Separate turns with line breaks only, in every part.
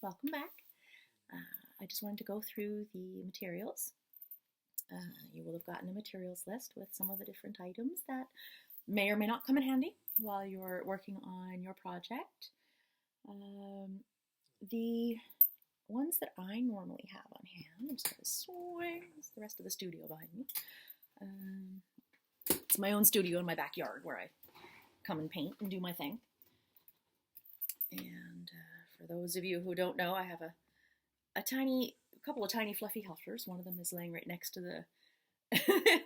welcome back. I just wanted to go through the materials. You will have gotten a materials list with some of the different items that may or may not come in handy while you're working on your project. The ones that I normally have on hand, I'm just going to swing the rest of the studio behind me. It's my own studio in my backyard where I come and paint and do my thing. And for those of you who don't know, I have a couple of tiny fluffy helpers. One of them is laying right next to the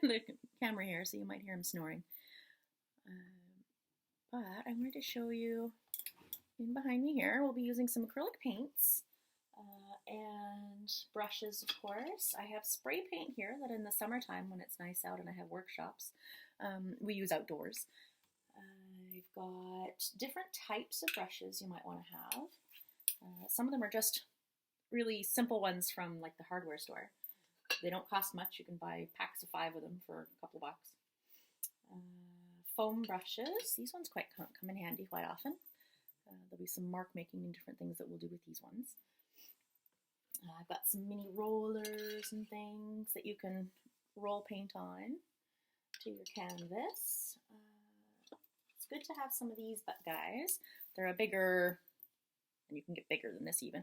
the camera here, so you might hear him snoring. But I wanted to show you, in behind me here, we'll be using some acrylic paints and brushes, of course. I have spray paint here that in the summertime when it's nice out and I have workshops, we use outdoors. I've got different types of brushes you might want to have. Some of them are just really simple ones from like the hardware store. They don't cost much. You can buy packs of 5 of them for a couple bucks. Foam brushes. These ones come in handy quite often. There'll be some mark making and different things that we'll do with these ones. I've got some mini rollers and things that you can roll paint on to your canvas. It's good to have some of these guys. They're a bigger, and you can get bigger than this even.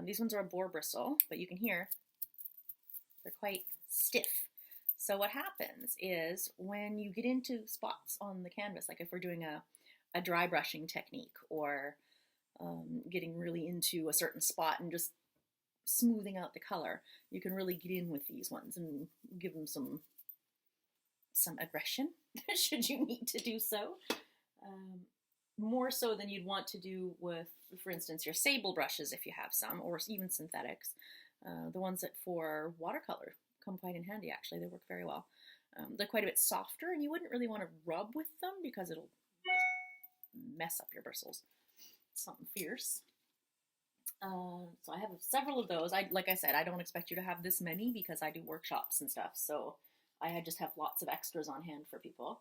These ones are a boar bristle, but you can hear they're quite stiff. So what happens is when you get into spots on the canvas, like if we're doing a dry brushing technique or getting really into a certain spot and just smoothing out the color, you can really get in with these ones and give them some aggression should you need to do so. More so than you'd want to do with, for instance, your sable brushes if you have some, or even synthetics. The ones that for watercolor come quite in handy, actually. They work very well. They're quite a bit softer, and you wouldn't really want to rub with them because it'll mess up your bristles. Something fierce. So I have several of those. Like I said, I don't expect you to have this many because I do workshops and stuff, so I just have lots of extras on hand for people.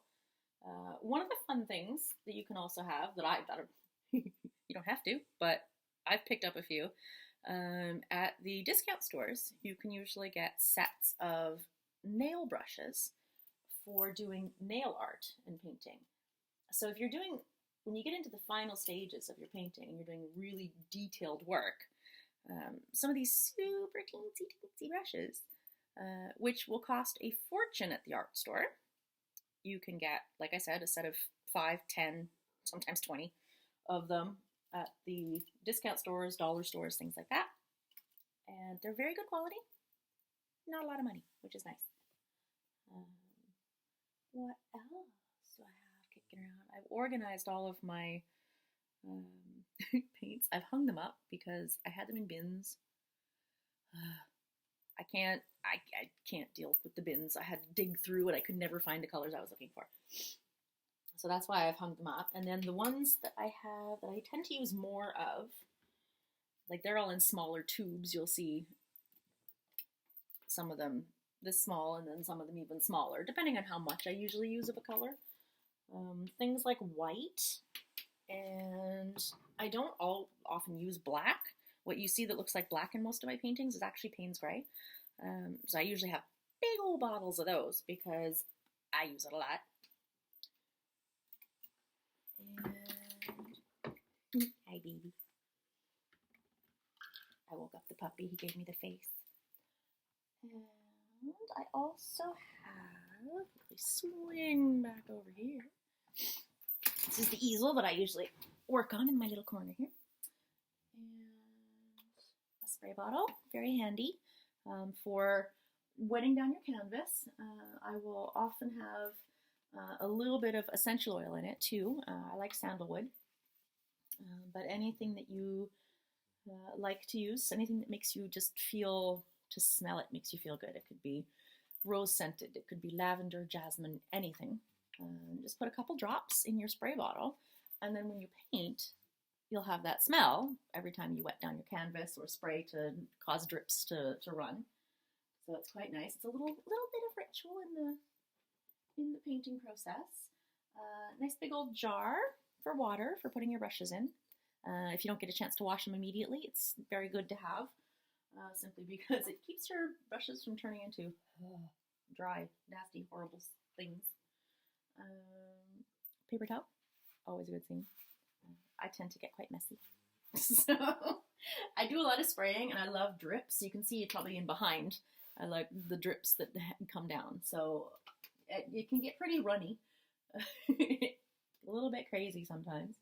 One of the fun things that you can also have that you don't have to, but I've picked up a few. At the discount stores, you can usually get sets of nail brushes for doing nail art and painting. So when you get into the final stages of your painting and you're doing really detailed work, some of these super teensy brushes, which will cost a fortune at the art store, you can get, like I said, a set of 5, 10, sometimes 20 of them at the discount stores, dollar stores, things like that. And they're very good quality. Not a lot of money, which is nice. What else do I have kicking around? I've organized all of my paints. I've hung them up because I had them in bins. I can't deal with the bins. I had to dig through and I could never find the colors I was looking for. So that's why I've hung them up. And then the ones that I have that I tend to use more of, like they're all in smaller tubes. You'll see some of them this small and then some of them even smaller, depending on how much I usually use of a color. Things like white, and I don't often use black. What you see that looks like black in most of my paintings is actually Payne's Gray. So I usually have big old bottles of those because I use it a lot. And hi, baby. I woke up the puppy. He gave me the face. And I also have, if we swing back over here, this is the easel that I usually work on in my little corner here. And a spray bottle, very handy for wetting down your canvas. I will often have a little bit of essential oil in it too. I like sandalwood, but anything that you like to use, anything that makes you just feel, to smell it makes you feel good. It could be rose scented, it could be lavender, jasmine, anything. Just put a couple drops in your spray bottle, and then when you paint, you'll have that smell every time you wet down your canvas or spray to cause drips to run. So it's quite nice. It's a little bit of ritual in the painting process. Nice big old jar for water for putting your brushes in. If you don't get a chance to wash them immediately, it's very good to have, simply because it keeps your brushes from turning into dry, nasty, horrible things. Paper towel, always a good thing. I tend to get quite messy. So I do a lot of spraying, and I love drips. You can see it probably in behind. I like the drips that come down. So it can get pretty runny. A little bit crazy sometimes.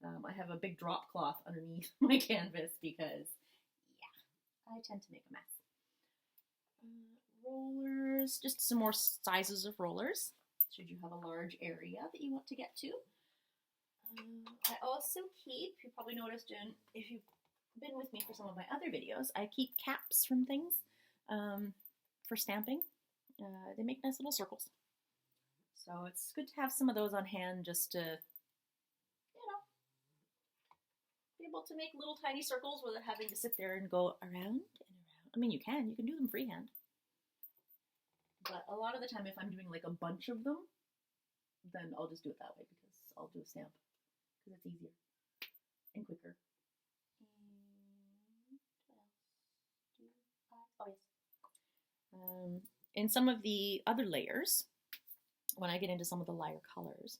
I have a big drop cloth underneath my canvas because, yeah, I tend to make a mess. Rollers, just some more sizes of rollers, should you have a large area that you want to get to. I also keep, you probably noticed if you've been with me for some of my other videos, I keep caps from things for stamping. They make nice little circles. So it's good to have some of those on hand just to, you know, be able to make little tiny circles without having to sit there and go around and around. I mean, you can do them freehand. But a lot of the time, if I'm doing like a bunch of them, then I'll just do it that way because I'll do a stamp because it's easier and quicker. And what else? Oh yes. In some of the other layers, when I get into some of the lighter colors,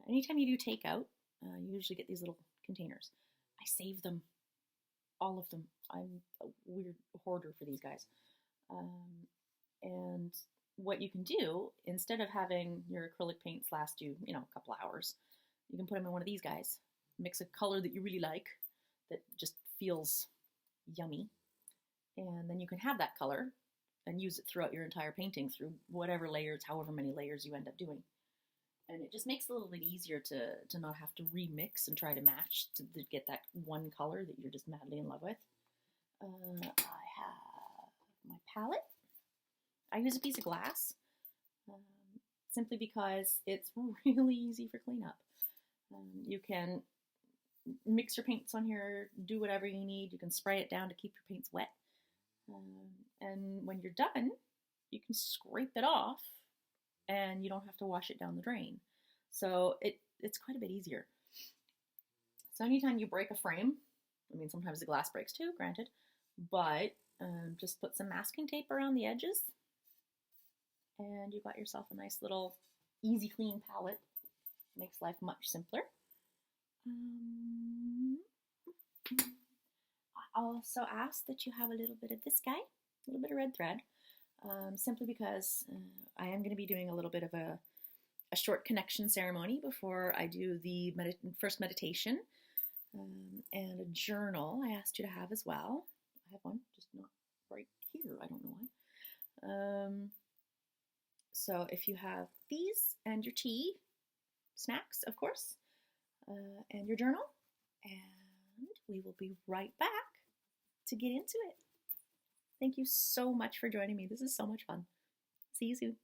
anytime you do takeout, you usually get these little containers. I save them, all of them. I'm a weird hoarder for these guys. And what you can do, instead of having your acrylic paints last you, a couple hours, you can put them in one of these guys. Mix a color that you really like, that just feels yummy, and then you can have that color and use it throughout your entire painting through whatever layers, however many layers you end up doing. And it just makes it a little bit easier to not have to remix and try to match to get that one color that you're just madly in love with. I have my palette. I use a piece of glass simply because it's really easy for cleanup. You can mix your paints on here, do whatever you need. You can spray it down to keep your paints wet. And when you're done, you can scrape it off and you don't have to wash it down the drain. So it's quite a bit easier. So anytime you break a frame, I mean, sometimes the glass breaks too, granted, but just put some masking tape around the edges and you got yourself a nice little easy clean palette. Makes life much simpler. I also ask that you have a little bit of this guy, a little bit of red thread, simply because I am going to be doing a little bit of a short connection ceremony before I do the first meditation, and a journal I asked you to have as well. I have one, just not right here, I don't know why. So if you have these and your tea, snacks, of course, and your journal, and we will be right back to get into it. Thank you so much for joining me. This is so much fun. See you soon.